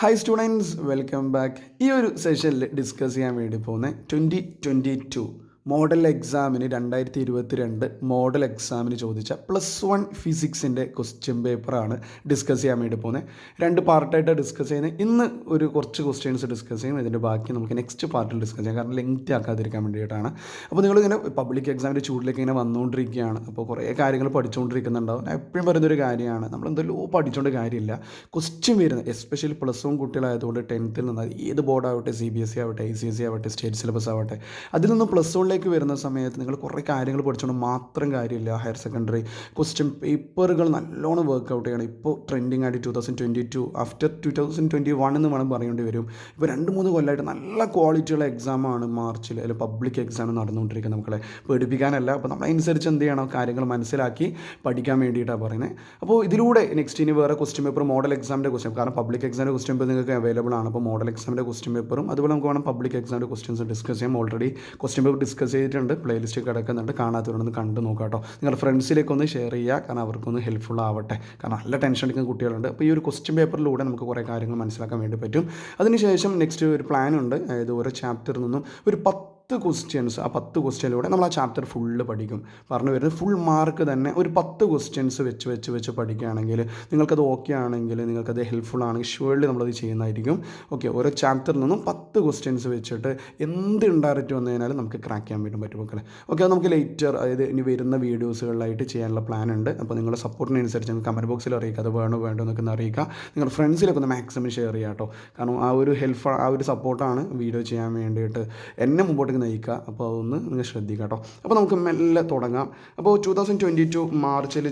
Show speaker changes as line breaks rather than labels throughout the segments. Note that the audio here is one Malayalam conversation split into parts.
Hi students, welcome back. ഈ ഒരു സെഷനിൽ ഡിസ്കസ് ചെയ്യാൻ വേണ്ടി പോകുന്നത് 2022 മോഡൽ എക്സാമിന് 2022 മോഡൽ എക്സാമിന് ചോദിച്ച +1 ഫിസിക്സിൻ്റെ ക്വസ്റ്റ്യൻ പേപ്പറാണ് ഡിസ്കസ് ചെയ്യാൻ വേണ്ടി പോകുന്നത്. രണ്ട് പാർട്ടായിട്ട് ഡിസ്കസ് ചെയ്യുന്നത്. ഇന്ന് ഒരു കുറച്ച് ക്വസ്റ്റ്യൻസ് ഡിസ്കസ് ചെയ്യും, ഇതിൻ്റെ ബാക്കി നമുക്ക് നെക്സ്റ്റ് പാർട്ടിൽ ഡിസ്കസ് ചെയ്യാം, കാരണം ലെങ്ത് ആക്കാതിരിക്കാൻ വേണ്ടിയിട്ടാണ്. അപ്പോൾ നിങ്ങളിങ്ങനെ പബ്ലിക് എക്സാമിൻ്റെ ചൂടിലേക്ക് ഇങ്ങനെ വന്നുകൊണ്ടിരിക്കുകയാണ്, അപ്പോൾ കുറേ കാര്യങ്ങൾ പഠിച്ചുകൊണ്ടിരിക്കുന്നുണ്ടാവും. ഞാൻ എപ്പോഴും പറയുന്നൊരു കാര്യമാണ്, നമ്മൾ എന്തെല്ലോ പഠിച്ചുകൊണ്ട് കാര്യമില്ല. ക്വസ്റ്റ്യൻ വരുന്നത് എസ്പെഷ്യലി +1 കുട്ടികളായതുകൊണ്ട് 10th നിന്ന് ഏത് ബോർഡാവട്ടെ, CBSE ആവട്ടെ, ICSE ആവട്ടെ, സ്റ്റേറ്റ് സിലബസ് ആവട്ടെ, അതിൽ നിന്ന് +1 വരുന്ന സമയത്ത് നിങ്ങൾ കുറേ കാര്യങ്ങൾ പഠിച്ചുകൊണ്ട് മാത്രം കാര്യമില്ല. ഹയർ സെക്കൻഡറി ക്വസ്റ്റ്യൻ പേപ്പറുകൾ നല്ലോണം വർക്കൗട്ട് ചെയ്യണം. ഇപ്പോൾ ട്രെൻഡിങ് ആയിട്ട് 2022 ആഫ്റ്റർ 2021 എന്ന് വേണം പറയേണ്ടി വരും. ഇപ്പോൾ 2-3 കൊല്ലമായിട്ട് നല്ല ക്വാളിറ്റിയുള്ള എക്സാമാണ് മാർച്ചിൽ അല്ലെങ്കിൽ പബ്ലിക് എക്സാം നടന്നുകൊണ്ടിരിക്കുന്നത്. നമ്മളെ പേടിപ്പിക്കാനല്ല, അപ്പോൾ നമ്മളനുസരിച്ച് എന്ത് ചെയ്യണം, കാര്യങ്ങൾ മനസ്സിലാക്കി പഠിക്കാൻ വേണ്ടിയിട്ടാണ് പറയുന്നത്. അപ്പോൾ ഇതിലൂടെ നെക്സ്റ്റ് ഇനി വേറെ ക്വസ്റ്റ്യൻ പേപ്പർ മോഡൽ എക്സാമിൻ്റെ ക്വസ്റ്റ്യൻ, കാരണം പബ്ലിക് എക്സാമിൻ്റെ ക്വസ്റ്റ്യൻ പേപ്പർ നിങ്ങൾക്ക് അവൈലബിൾ ആണ്. അപ്പോൾ മോഡൽ എക്സാമിൻ്റെ ക്വസ്റ്റ്യൻ പേപ്പറും അതുപോലെ നമുക്ക് വേണം പബ്ലിക് എക്സാമിൻ്റെ ക്വസ്റ്റ്യൻസ് ഡിസ്കസ് ചെയ്യാം. ഓൾറെഡി ക്വസ്റ്റ്യൻ പേപ്പർ ഡിസ്കസ് ചെയ്തിട്ടുണ്ട്, പ്ലേലിസ്റ്റ് കിടക്കുന്നുണ്ട്, കാണാത്തവരൊന്ന് കണ്ടു നോക്കാം കേട്ടോ. നിങ്ങളുടെ ഫ്രണ്ട്സിലേക്കൊന്ന് ഷെയർ ചെയ്യുക, കാരണം അവർക്കൊന്ന് ഹെൽപ്ഫുൾ ആവട്ടെ, കാരണം നല്ല ടെൻഷൻ എടുക്കുന്ന കുട്ടികളുണ്ട്. അപ്പോൾ ഈ ഒരു ക്വസ്റ്റ്യൻ പേപ്പറിലൂടെ നമുക്ക് കുറേ കാര്യങ്ങൾ മനസ്സിലാക്കാൻ വേണ്ടി പറ്റും. അതിനുശേഷം നെക്സ്റ്റ് ഒരു പ്ലാൻ ഉണ്ട്, അതായത് ഓരോ ചാപ്റ്ററിൽ നിന്നും ഒരു 10 ക്വസ്റ്റ്യൻസ്, ആ 10 ക്വസ്റ്റ്യനിലൂടെ നമ്മൾ ആ ചാപ്റ്റർ ഫുള്ള് പഠിക്കും. പറഞ്ഞു വരുന്നത് ഫുൾ മാർക്ക് തന്നെ ഒരു 10 ക്വസ്റ്റ്യൻസ് വെച്ച് പഠിക്കുകയാണെങ്കിൽ നിങ്ങൾക്കത് ഓക്കെ ആണെങ്കിൽ, നിങ്ങൾക്കത് ഹെൽപ്ഫുൾ ആണെങ്കിൽ ഷുവർലി നമ്മളത് ചെയ്യുന്നതായിരിക്കും. ഓക്കെ, ഓരോ ചാപ്റ്ററിൽ നിന്നും 10 ക്വസ്റ്റ്യൻസ് വെച്ചിട്ട് എന്ത് ഇൻഡയറക്റ്റ് വന്നു കഴിഞ്ഞാലും നമുക്ക് ക്രാക്ക് ചെയ്യാൻ വേണ്ടി പറ്റും. മക്കളെ ഓക്കെ, അത് നമുക്ക് ലേറ്റർ, അതായത് ഇനി വരുന്ന വീഡിയോസുകളിലായിട്ട് ചെയ്യാനുള്ള പ്ലാൻ ഉണ്ട്. അപ്പോൾ നിങ്ങളുടെ സപ്പോർട്ടിനനുസരിച്ച് നിങ്ങൾക്ക് കമൻറ്റ് ബോക്സിൽ അറിയിക്കുക, അത് വേണ്ടോ എന്നൊക്കെ ഒന്ന് അറിയിക്കുക. നിങ്ങളുടെ ഫ്രണ്ട്സിലൊക്കെ ഒന്ന് മാക്സിമം ഷെയർ ചെയ്യുക കേട്ടോ, കാരണം ആ ഒരു ആ ഒരു സപ്പോർട്ടാണ് വീഡിയോ ചെയ്യാൻ വേണ്ടിയിട്ട് എന്നെ മുമ്പോട്ട് നയിക്കുക. അപ്പോൾ അതൊന്ന് നിങ്ങൾ ശ്രദ്ധിക്കുക കേട്ടോ. അപ്പോൾ നമുക്ക് മെല്ലെ തുടങ്ങാം. അപ്പോൾ 2022 മാർച്ചിൽ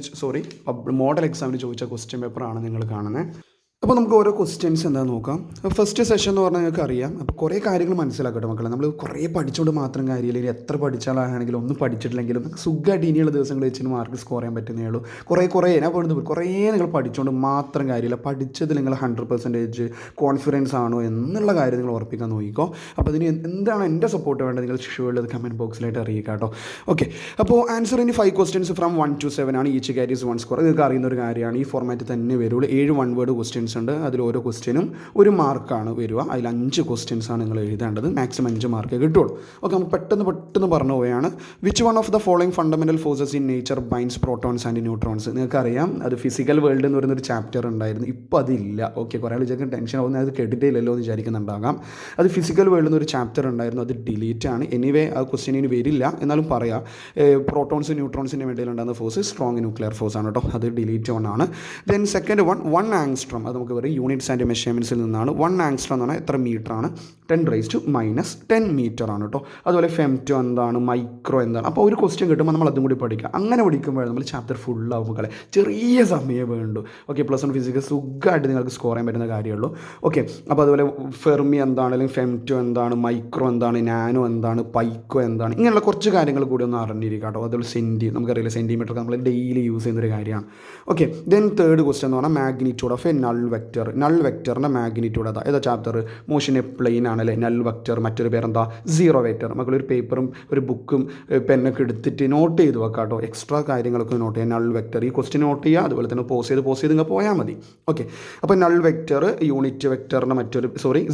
മോഡൽ എക്സാമിന് ചോദിച്ച ക്വസ്റ്റ്യൻ പേപ്പറാണ് നിങ്ങൾ കാണുന്നത്. അപ്പോൾ നമുക്ക് ഓരോ ക്വസ്റ്റ്യൻസ് എന്താണെന്ന് നോക്കാം. ഫസ്റ്റ് സെഷൻ എന്ന് പറഞ്ഞാൽ നിങ്ങൾക്ക് അറിയാം. അപ്പോൾ കുറേ കാര്യങ്ങൾ മനസ്സിലാക്കട്ടെ മക്കളെ, നമ്മൾ കുറേ പഠിച്ചുകൊണ്ട് മാത്രം കാര്യമില്ല. ഇനി എത്ര പഠിച്ചാലാണെങ്കിലും ഒന്നും പഠിച്ചിട്ടില്ലെങ്കിലും സുഖമായിട്ട് ഇനിയുള്ള ദിവസങ്ങൾ വെച്ചിട്ട് മാർക്ക് സ്കോർ ചെയ്യാൻ പറ്റുന്നേ ഉള്ളൂ. കുറേ ഞാൻ പറയുന്നത് കുറേ നിങ്ങൾ പഠിച്ചുകൊണ്ട് മാത്രം കാര്യമില്ല. പഠിച്ചതിൽ നിങ്ങൾ 100% കോൺഫിഡൻസ് ആണോ എന്നുള്ള കാര്യം നിങ്ങൾ ഉറപ്പിക്കാൻ നോക്കിക്കോ. അപ്പോൾ അതിന് എന്താണ് എൻ്റെ സപ്പോർട്ട് വേണ്ടത്, നിങ്ങൾ ഷുവർലി അത് കമൻറ്റ് ബോക്സിലായിട്ട് അറിയിക്കുക കേട്ടോ. ഓക്കെ, അപ്പോൾ ആൻസർ ഇനി 5 ക്വസ്റ്റ്യൻസ് ഫ്രം 1 to 7 ആണ്. Each carries 1 score. നിങ്ങൾക്ക് അറിയുന്ന ഒരു കാര്യമാണ്. ഈ ഫോർമാറ്റ് തന്നെ വരുള്ളൂ. 7 1 വേർഡ് ക്വസ്റ്റ്യൻസ് ഉണ്ട്. അതിൽ ഓരോ ക്വസ്റ്റ്യനും 1 മാർക്കാണ് വരിക. അതിൽ 5 ക്വസ്റ്റ്യൻസാണ് നിങ്ങൾ എഴുതേണ്ടത്. മാക്സിമം 5 മാർക്ക് കിട്ടുള്ളൂ. ഓക്കെ, നമുക്ക് പെട്ടെന്ന് പറഞ്ഞു പോവുകയാണ്. Which one of the following fundamental forces in nature binds protons and neutrons. നിങ്ങൾക്കറിയാം, അത് ഫിസിക്കൽ വേൾഡ് എന്ന് പറയുന്നൊരു ചാപ്റ്റർ ഉണ്ടായിരുന്നു. ഇപ്പോൾ അതില്ല. ഓക്കെ, കുറേ ആൾ വിചാരിക്കും ടെൻഷൻ ആവുന്നത് അത് കേട്ടിട്ടേ ഇല്ലല്ലോ എന്ന് വിചാരിക്കുന്നുണ്ടാകാം. അത് ഫിസിക്കൽ വേൾഡ് എന്നൊരു ചാപ്റ്റർ ഉണ്ടായിരുന്നു, അത് ഡിലീറ്റ് ആണ്. എനിവേ ആ ക്വസ്റ്റ്യൻ ഇനി വരില്ല, എന്നാലും പറയാം. പ്രോട്ടോൺസ് ന്യൂട്രോൺസിൻ്റെ ഇടയിലുണ്ടാകുന്ന ഫോഴ്സ് സ്ട്രോങ് ന്യൂക്ലിയർ ഫോഴ്സ് ആണ് കേട്ടോ, അത് ഡിലീറ്റ് ആണ്. ദെൻ സെക്കൻഡ് 1 ആങ്സ്ട്രോം, അത് നമുക്ക് പറയും യൂണിറ്റ്സ് ആൻഡ് മെഷർമെൻറ്റ്സിൽ നിന്നാണ്. 1 ആങ്സ്ട്രോം എന്ന് പറഞ്ഞാൽ എത്ര മീറ്റർ ആണ്? 10⁻⁻10 മീറ്റർ ആണ് കേട്ടോ. അതുപോലെ ഫെംറ്റോ എന്താണ്, മൈക്രോ എന്താണ്. അപ്പോൾ ഒരു ക്വസ്റ്റ്യൻ കിട്ടുമ്പോൾ നമ്മൾ അതും കൂടി പഠിക്കുക. അങ്ങനെ പഠിക്കുമ്പോൾ നമ്മൾ ചാപ്റ്റർ ഫുള്ളാവും മക്കളെ. ചെറിയ സമയമേ വേണ്ടു. ഓക്കെ, +1 ഫിസിക്സ് സുഖമായിട്ട് നിങ്ങൾക്ക് സ്കോർ ചെയ്യാൻ പറ്റുന്ന കാര്യമുള്ളൂ. ഓക്കെ, അപ്പോൾ അതുപോലെ ഫെർമി എന്താണ്, അല്ലെങ്കിൽ ഫെംറ്റോ എന്താണ്, മൈക്രോ എന്താണ്, നാനോ എന്താണ്, പൈക്കോ എന്താണ്, ഇങ്ങനെയുള്ള കുറച്ച് കാര്യങ്ങൾ കൂടി ഒന്ന് അറിഞ്ഞിരിക്കുക കേട്ടോ. അതുപോലെ നമുക്കറിയില്ല, സെൻറ്റിമീറ്റർ നമ്മൾ ഡെയിലി യൂസ് ചെയ്യുന്നൊരു കാര്യമാണ്. ഓക്കെ, ദെൻ തേർഡ് ക്വസ്റ്റ്യൻ എന്ന് പറഞ്ഞാൽ magnitude of a null vector. Null വെക്റ്ററിൻ്റെ മാഗ്നിറ്റ്യൂഡ് ഏതാ ചാപ്റ്റർ? മോഷൻ എ പ്ലെയിൻ ആണല്ലേ നൾ വെക്റ്റർ. മറ്റൊരു പേരെന്താ? Zero vector. മക്കളൊരു പേപ്പറും ഒരു ബുക്കും പെന്നൊക്കെ എടുത്തിട്ട് നോട്ട് ചെയ്ത് വെക്കാം കേട്ടോ. എക്സ്ട്രാ കാര്യങ്ങളൊക്കെ നോട്ട് ചെയ്യുക. നൾ വെക്റ്റർ ഈ ക്വസ്റ്റ്യൻ നോട്ട് ചെയ്യുക, അതുപോലെ തന്നെ പോസ് ചെയ്ത് ഇങ്ങനെ പോയാൽ മതി. ഓക്കെ, അപ്പോൾ നൾ വെക്റ്റർ യൂണിറ്റ് വെക്റ്ററിൻ്റെ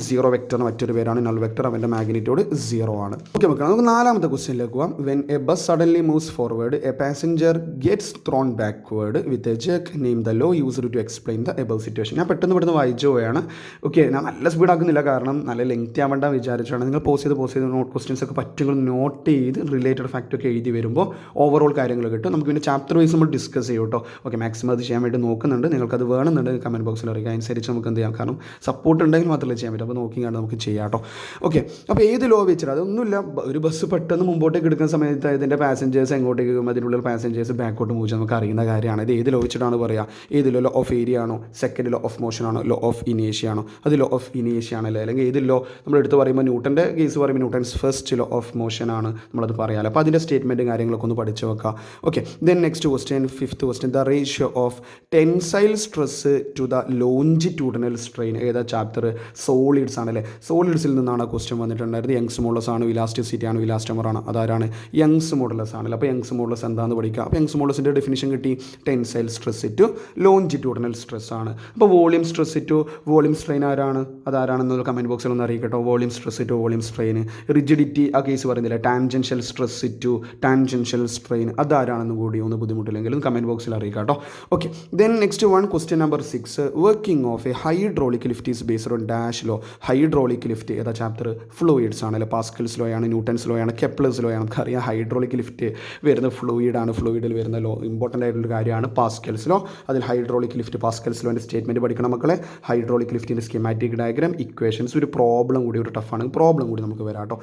സീറോ വെക്റ്ററിൻ്റെ മറ്റൊരു പേരാണ് നൾ വെക്റ്റർ. അവൻ്റെ മാഗ്നിറ്റ്യൂഡ് 0 ആണ്. ഓക്കെ മക്കളെ, നമുക്ക് 4ാമത്തെ ക്വസ്റ്റ്യനിലേക്ക് പോകാം. When a bus suddenly moves forward, a passenger gets thrown backward with a jerk, name the law used to explain the above situation. ഞാൻ പെട്ടെന്ന് വായിച്ചു പോവുകയാണ്. ഓക്കെ, ഞാൻ നല്ല സ്പീഡാക്കുന്നില്ല, കാരണം നല്ല ലെങ്തി ആവേണ്ട വിചാരിച്ചാണ്. നിങ്ങൾ പോസ് ചെയ്ത് നോട്ട് ക്വസ്റ്റ്യൻസ് ഒക്കെ പറ്റുമെങ്കിൽ നോട്ട് ചെയ്ത് റിലേറ്റഡ് ഫാക്റ്റൊക്കെ എഴുതി വരുമ്പോൾ ഓവറോൾ കാര്യങ്ങൾ കിട്ടും. നമുക്ക് പിന്നെ ചാപ്റ്റർ വൈസ് നമ്മൾ ഡിസ്കസ് ചെയ്യും കേട്ടോ. ഓക്കെ, മാക്സിമം അത് ചെയ്യാൻ വേണ്ടി നോക്കുന്നുണ്ട്. നിങ്ങൾക്കത് വേണമെന്നുണ്ടെങ്കിൽ കമൻറ്റ് ബോക്സിൽ അറിയിക്കുക. അനുസരിച്ച് നമുക്ക് എന്ത് ചെയ്യാം, കാരണം സപ്പോർട്ട് ഉണ്ടെങ്കിൽ മാത്രമേ ചെയ്യാൻ പറ്റും. അപ്പോൾ നോക്കിയാണ് നമുക്ക് ചെയ്യാം കേട്ടോ. ഓക്കെ, അപ്പോൾ ഏത് ലോ വെച്ചിട്ട് അതൊന്നുമില്ല. ഒരു ബസ് പെട്ടെന്ന് മുമ്പോട്ടേക്ക് എടുക്കുന്ന സമയത്ത് ഇതിൻ്റെ പാസഞ്ചേഴ്സ് എങ്ങോട്ടേക്ക് പോകും, അതിനുള്ള പാസഞ്ചേഴ്സ് ബാക്കോട്ട് മൂവ് നമുക്ക് അറിയുന്ന കാര്യമാണ്. ഇത് ഏത് ലോ വെച്ചിട്ടാണ് പറയുക? ഏത് ലോ ഓഫ് ഏരിയ ആണോ, സെക്കൻഡ് ലോ ഓഫ് മോഷൻ ആണോ, ലോ ഓഫ് ഇനേഷ്യ ആണോ? അത് ലോ ഓഫ് ഇനേഷ്യ ആണല്ലേ. അല്ലെങ്കിൽ ഏത് ലോ നമ്മൾ എടുത്ത് പറയുമ്പോൾ ന്യൂട്ടൻ്റെ കേസ് പറയുമ്പോൾ Newton's first law of motion ആണ് നമ്മളത് പറയാമല്ലോ. അപ്പോൾ അതിൻ്റെ സ്റ്റേറ്റ്മെൻറ്റും കാര്യങ്ങളൊക്കെ ഒന്ന് പഠിച്ച് വെക്കാം. Okay, then next question, fifth question, the ratio of tensile stress to the longitudinal strain. ഏതാ ചാപ്റ്റർ? സോളിഡ്സ് ആണല്ലേ. സോളിഡ്സിൽ നിന്നാണ് ആ ക്വസ്റ്റ്യൻ വന്നിട്ടുണ്ടായിരുന്നത്. യങ്സ് മോഡുലസ് ആണ്, ഇലാസ്റ്റിസിറ്റി ആണ്, ഇലാസ്റ്റമർ ആണ്. അതാരാണ്? യങ്സ് മോഡുലസ് ആണല്ലോ. അപ്പോൾ യങ്സ് മോഡുലസ് എന്താണെന്ന് പഠിക്കുക. അപ്പോൾ യങ്സ് മോഡുലസിൻ്റെ ഡെഫിനിഷൻ കിട്ടി, tensile stress to longitudinal stress ആണ്. അപ്പോൾ volume stress to volume strain ആരാണ്? അതാരാണെന്ന് കമൻറ്റ് ബോക്സിൽ ഒന്ന് അറിയിക്കട്ടോ. Volume stress to volume strain. Rigidity ആ കേസ് പറയുന്നില്ല, tangential stress to tangential strain, അതാരാണെന്ന് കൂടി ഒന്ന് ബുദ്ധിമുട്ടില്ലെങ്കിലും കമൻറ്റ് ബോക്സിൽ അറിയിക്കാട്ടോ. Okay, then next one, question number 6, working of a hydraulic lift is based on dash law. Hydraulic lift ഏതാ ചാപ്റ്റർ? ഫ്ലൂയിഡ്സ് ആണല്ലേ. പാസ്കൽസ് ലോ ആണ്, ന്യൂട്ടൺസ് ലോ ആണ്, കെപ്ലേഴ്സ് ലോ ആണ്. നമുക്കറിയാം ഹൈഡ്രോളിക് ലിഫ്റ്റ് വരുന്ന ഫ്ലൂയിഡാണ്. ഫ്ലൂയിഡിൽ വരുന്ന ലോ ഇമ്പോർട്ടൻ്റ് ആയിട്ടുള്ള കാര്യമാണ് പാസ്കൽസ് ലോ. അതിൽ ഹൈഡ്രോളിക് ലിഫ്റ്റ് പാസ്കൽസ് ലോൻ്റെ സ്റ്റേറ്റ്മെൻറ്റ് പഠിക്കണം മക്കളെ. ഹൈഡ്രോളിക് ലിഫ്റ്റിൻ്റെ സ്കീമാറ്റിക് ഡയഗ്രാം, ഇക്വേഷൻസ്, ഒരു പ്രോബ്ലം കൂടി, ഒരു ടഫാണ് പ്രോബ്ലം കൂടി നമുക്ക് വരാം കേട്ടോ.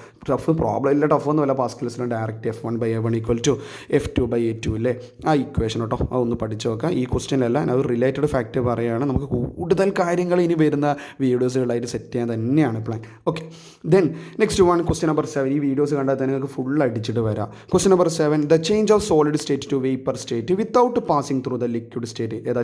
പ്രോബ്ലം ഇല്ല, ടഫൊന്നുമല്ല. Pascal's law direct F1/A1 = F2/A2 അല്ലേ, ആ ഇക്വേഷൻ കേട്ടോ. അതൊന്ന് പഠിച്ചു നോക്കാം. ഈ ക്വസ്റ്റ്യനല്ല, അത് റിലേറ്റഡ് ഫാക്റ്റ് പറയുകയാണ്. നമുക്ക് കൂടുതൽ കാര്യങ്ങൾ ഇനി വരുന്ന വീഡിയോസുകളായിട്ട് സെറ്റ് ചെയ്യാൻ തന്നെയാണ് plan. Okay, then next one, question number 7. ഈ വീഡിയോസ് കണ്ടാൽ തന്നെ നിങ്ങൾക്ക് ഫുൾ അടിച്ചിട്ട് വരാം. Question number 7, the change of solid state to vapour state without passing through the liquid state. ഏതാ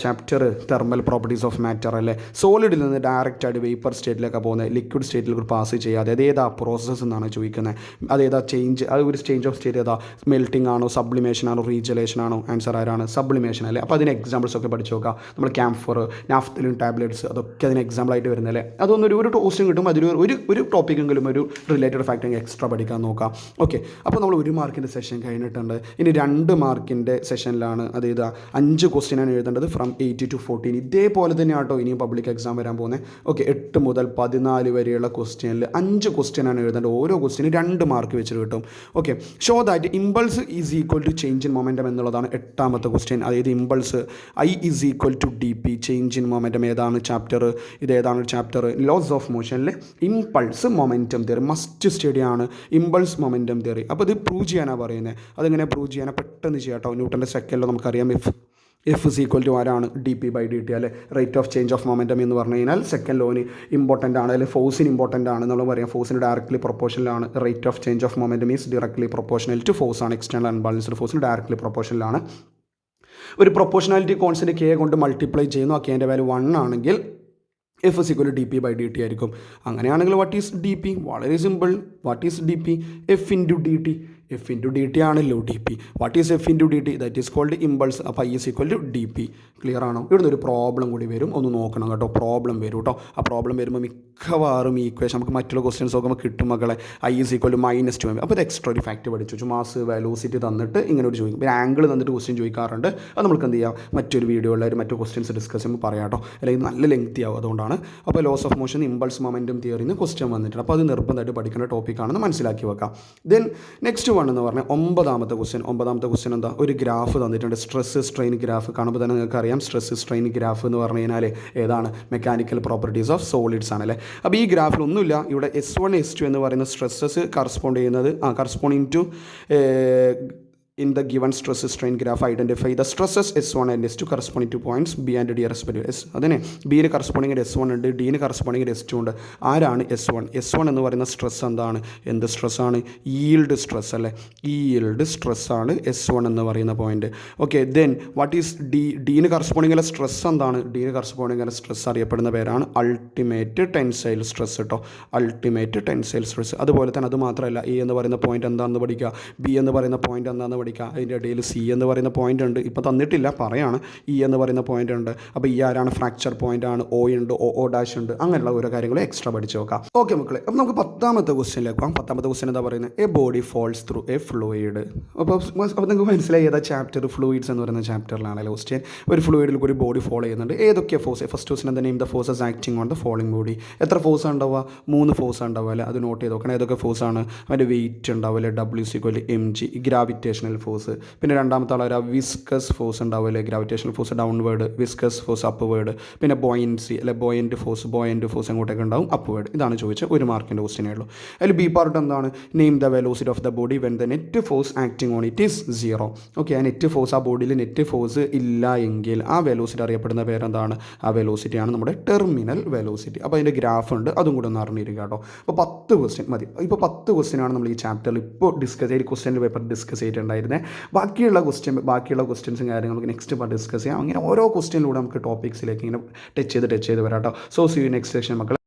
chapter? Thermal properties of matter അല്ലേ. സോളിഡിൽ നിന്ന് ഡയറക്റ്റ് ആയിട്ട് വേപ്പർ സ്റ്റേറ്റിലേക്ക് പോകുന്നത്, ലിക്വിഡ് സ്റ്റേറ്റിലേക്ക് പാസ് ചെയ്യാതെ. അതേതാ പ്രോസസ്സ് എന്നാണ് ചോദിക്കുന്നത്. അതേതാ ചേഞ്ച്? അത് ഒരു ചേഞ്ച് ഓഫ് സ്റ്റേറ്റ് ഏതാ? മെൽറ്റിംഗ് ആണോ, സബ്ലിമേഷൻ ആണോ, റീജലേഷൻ ആണോ? ആൻസർ ആരാണ്? സബ്ലിമേഷൻ അല്ലേ. അപ്പോൾ അതിന് എക്സാമ്പിൾസ് ഒക്കെ പഠിച്ചു നോക്കാം. നമ്മൾ ക്യാംഫർ, നാഫ്തലിൻ ടാബ്ലറ്റ്സ്, അതൊക്കെ അതിന് എക്സാമ്പിളായിട്ട് വരുന്നല്ലേ. അതൊന്നും ഒരു ടോസ്റ്റും കിട്ടും. അതിൽ ഒരു ടോപ്പിക്കെങ്കിലും ഒരു റിലേറ്റഡ് ഫാക്റ്റ് എക്സ്ട്രാ പഠിക്കാൻ നോക്കാം. ഓക്കെ, അപ്പോൾ നമ്മൾ 1 മാർക്കിൻ്റെ സെഷൻ കഴിഞ്ഞിട്ടുണ്ട്. ഇനി 2 മാർക്കിൻ്റെ സെഷനിലാണ്. അതായത് 5 ക്വസ്റ്റ്യനാണ് എഴുതേണ്ടത്, ഫ്രം 8 to 14. ഇതേപോലെ തന്നെ ആട്ടോ ഇനിയും പബ്ലിക് എക്സാം വരാൻ പോകുന്നത്. ഓക്കെ, 8 മുതൽ 14 വരെയുള്ള ക്വസ്റ്റ്യനിൽ 5 ക്വസ്റ്റ്യനാണ് എഴുതേണ്ടത്. ഓരോ ക്വസ്റ്റ്യന് 2 മാർക്ക് വെച്ചിട്ട് കിട്ടും. Okay, show that impulse is equal to change in momentum എന്നുള്ളതാണ് 8ാമത്തെ ക്വസ്റ്റ്യൻ. അതായത് impulse I is equal to DP, change in momentum. ഏതാണ് ചാപ്റ്റർ? ഏതാണ് ചാപ്റ്റർ? ലോസ് ഓഫ് മോഷനിലെ impulse momentum theory. Must study ആണ് ഇമ്പൾസ് മൊമെൻറ്റം തിയറി. അപ്പോൾ ഇത് പ്രൂവ് ചെയ്യാനാണ് പറയുന്നത്. അതെങ്ങനെ പ്രൂവ് ചെയ്യാനാണ്? പെട്ടെന്ന് ചെയ്യാം കേട്ടോ. ന്യൂട്ടൻ്റെ സെക്കൻഡിലോ നമുക്കറിയാം F is equal to ആരാണ്? dP/dt അല്ലെ. Rate of change of momentum എന്ന് പറഞ്ഞു കഴിഞ്ഞാൽ സെക്കൻഡ് ലോന് ഇമ്പോർട്ടൻ്റ് ആണ്, അല്ലെങ്കിൽ ഫോഴ്സിന് ഇമ്പോർട്ടൻ്റ് ആണ് നമ്മൾ പറയാം. ഫോഴ്സിന് ഡയറക്ട്ലി പ്രൊപ്പോർഷനിലാണ്. Rate of change of momentum is directly proportional to force ആണ്. എക്സ്റ്റേണൽ അൺബാലൻസ്ഡ് ഫോഴ്സിന് ഡയറക്ട്ലി പ്രൊപ്പോർഷനിലാണ്. ഒരു പ്രൊപ്പോർഷണാലിറ്റി കോൺസ്റ്റൻറ്റ് K കൊണ്ട് മൾട്ടിപ്ലൈ ചെയ്യുന്നു. ആ Kൻ്റെ വാല്യൂ 1 ആണെങ്കിൽ F is equal to dP/dt ആയിരിക്കും. അങ്ങനെയാണെങ്കിൽ വാട്ട് ഈസ് DP? വളരെ സിമ്പിൾ. What is DP? F into dt. F into dt ആണല്ലോ DP. What is F into dt? That is called impulse. അപ്പോൾ I is equal to DP. Clear ആണോ? ഇവിടുന്ന് ഒരു പ്രോബ്ലം കൂടി വരും, ഒന്ന് നോക്കണം കേട്ടോ. പ്രോബ്ലം വരും കേട്ടോ. ആ പ്രോബ്ലം വരുമ്പോൾ മിക്കവാറും ഈ ഇക്വേഷൻ നമുക്ക് മറ്റുള്ള ക്വസ്റ്റ്യൻസ് നോക്കുമ്പോൾ കിട്ടും മക്കളെ. I is equal to -2m. അപ്പോൾ ഇത് എക്സ്ട്രാ ഒരു ഫാക്റ്റ് പഠിച്ചു. മാസ് വെലോസിറ്റി തന്നിട്ട് ഇങ്ങനെ ഒരു ചോദിക്കും. പിന്നെ ആംഗിൾ തന്നിട്ട് ക്വസ്റ്റ്യൻ ചോദിക്കാറുണ്ട്. അത് നമുക്ക് എന്ത് ചെയ്യാം, മറ്റൊരു വീഡിയോയിൽ മറ്റു ക്വസ്റ്റ്യൻസ് ഡിസ്കസ് ചെയ്യുമ്പോൾ പറയാം കേട്ടോ. അല്ലെങ്കിൽ നല്ല ലെങ്തി ആവും. അതുകൊണ്ടാണ്. അപ്പോൾ laws of motion impulse momentum തിയറിന്ന് ക്വസ്റ്റ്യൻ വന്നിട്ടുണ്ട്. അപ്പോൾ അത് നിർബന്ധമായിട്ട് പഠിക്കേണ്ട ടോപ്പിക്കാണെന്ന് മനസ്സിലാക്കി വെക്കാം. ദെൻ നെക്സ്റ്റ് വൺ എന്ന് പറഞ്ഞാൽ 9ാമത്തെ ക്വസ്റ്റ്യൻ എന്താ? ഒരു ഗ്രാഫ് തന്നിട്ടുണ്ട്. സ്ട്രെസ് സ്ട്രെയിൻ ഗ്രാഫ് കാണുമ്പോൾ തന്നെ നിങ്ങൾക്ക് അറിയാം. സ്ട്രെസ് സ്ട്രെയിൻ ഗ്രാഫ് എന്ന് പറഞ്ഞു കഴിഞ്ഞാൽ ഏതാണ്? മെക്കാനിക്കൽ പ്രോപ്പർട്ടീസ് ഓഫ് സോളിഡ്സ് ആണല്ലേ. അപ്പോൾ ഈ ഗ്രാഫിൽ ഒന്നുമില്ല. ഇവിടെ S1 S2 എന്ന് പറയുന്ന stresses corresponding to in the given stress strain graph identify the stresses S1 and S2 corresponding to points B and D respectively. അതിനെ ബിന് കറസ്പോണ്ടിങ് S1 ഉണ്ട്, ഡിന് കറസ്പോണ്ടിങ് S2 ഉണ്ട്. ആരാണ് S1 എന്ന് പറയുന്ന സ്ട്രെസ് എന്താണ്? എന്ത് സ്ട്രെസ്സാണ്? ഈൽഡ് സ്ട്രെസ് അല്ലേ. ഈൽഡ് സ്ട്രെസ്സാണ് S1 എന്ന് പറയുന്ന point. Okay, then what is ഡിന് കറസ്പോണ്ടിങ് സ്ട്രെസ് എന്താണ്? ഡിന് കറസ്പോണ്ടിങ് സ്ട്രെസ് അറിയപ്പെടുന്ന പേരാണ് അൾട്ടിമേറ്റ് ടെൻസൈൽ സ്ട്രെസ് കേട്ടോ. Ultimate tensile stress. അതുപോലെ തന്നെ അത് മാത്രമല്ല, എ എന്ന് പറയുന്ന പോയിന്റ് എന്താണെന്ന് പഠിക്കുക, ബി എന്ന് പറയുന്ന പോയിന്റ് എന്താണെന്ന് പഠിക്കുക. അതിൻ്റെ ഇടയിൽ സി എന്ന് പറയുന്ന പോയിന്റ് ഉണ്ട്. ഇപ്പോൾ തന്നിട്ടില്ല, പറയാണ്. ഇ എന്ന് പറയുന്ന പോയിന്റ് ഉണ്ട്. അപ്പോൾ ഈ ആരാണ്? ഫ്രാക്ചർ പോയിന്റ് ആണ്. ഒ ഉണ്ട്, ഒ ഡാഷ് ഉണ്ട്. അങ്ങനെയുള്ള ഓരോ കാര്യങ്ങൾ എക്സ്ട്രാ പഠിച്ചു നോക്കാം. ഓക്കെ മക്കളെ, അപ്പോൾ നമുക്ക് 10ാമത്തെ ക്വസ്റ്റ്യനിലേക്ക് പോകാം. 10ാമത്തെ ക്വസ്റ്റ്യൻ എന്താ പറയുന്നത്? A body falls through a fluid. അപ്പോൾ നിങ്ങൾക്ക് മനസ്സിലായി ഏതാ ചാപ്റ്റർ? ഫ്ലൂയിഡ്സ് എന്ന് പറയുന്ന ചാപ്റ്ററിലാണല്ലോ ക്വസ്റ്റ്യൻ. ഒരു ഫ്ലൂയിഡിൽ ഒരു ബോഡി ഫോളോ ചെയ്യുന്നുണ്ട്. ഏതൊക്കെ ഫോഴ്സ്? ഫസ്റ്റ് ക്വസ്റ്റ്യൻ എന്താ? Name the forces acting on the following body. എത്ര ഫോഴ്സ് ഉണ്ടാവുക? 3 ഫോഴ്സ് ഉണ്ടാവുക അല്ലേ. അത് നോട്ട് ചെയ്ത് നോക്കണം. ഏതൊക്കെ ഫോഴ്സാണ്? അതിൻ്റെ വെയിറ്റ് ഉണ്ടാവില്ല. W = mg. Gravitational force. പിന്നെ രണ്ടാമത്തെ ആൾ ഒരു വിസ്കസ് ഫോഴ്സ് ഉണ്ടാവില്ലേ, gravitational force downward, viscous force upward, പിന്നെ ബോയൻസി അല്ലെ ബോയൻറ്റ് ഫോഴ്സ് എങ്ങോട്ടൊക്കെ ഉണ്ടാവും, അപ്വേർഡ്. ഇതാണ് ചോദിച്ചത്, 1 മാർക്കിൻ്റെ ക്വസ്റ്റ്യനേ ഉള്ളൂ. അതിൽ ബി പാർട്ട് എന്താണ്, name the velocity of the body when the net force acting on it is 0. Okay, ആ നെറ്റ് ഫോഴ്സ്, ആ ബോഡിയിൽ നെറ്റ് ഫോഴ്സ് ഇല്ല എങ്കിൽ ആ വെലോസിറ്റി അറിയപ്പെടുന്ന പേരെന്താണ്, ആ വെലോസിറ്റിയാണ് നമ്മുടെ ടെർമിനൽ വെലോസിറ്റി. അപ്പോൾ അതിൻ്റെ ഗ്രാഫ് ഉണ്ട്, അതും കൂടെ ഒന്ന് അറിഞ്ഞിരിക്കുക കേട്ടോ. അപ്പോൾ 10 ക്വസ്റ്റ്യൻ മതി. ഇപ്പോൾ 10 ക്വസ്റ്റ്യനാണ് നമ്മൾ ഈ ചാപ്റ്ററിൽ ഇപ്പോൾ ഡിസ്കസ് ചെയ്ത് ക്വസ്റ്റ്യൻ പേപ്പർ ഡിസ്കസ് ചെയ്തിട്ടുണ്ടായിരുന്നത്. ബാക്കിയുള്ള ക്വസ്റ്റ്യൻസും കാര്യങ്ങളും നമുക്ക് നെക്സ്റ്റ് ഡിസ്കസ് ചെയ്യാം. അങ്ങനെ ഓരോ ക്വസ്റ്റ്യനിലൂടെ നമുക്ക് ടോപ്പിക്സിലേക്ക് ഇങ്ങനെ ടച്ച് ചെയ്ത് വരാം കേട്ടോ. So C you next session മക്കളെ.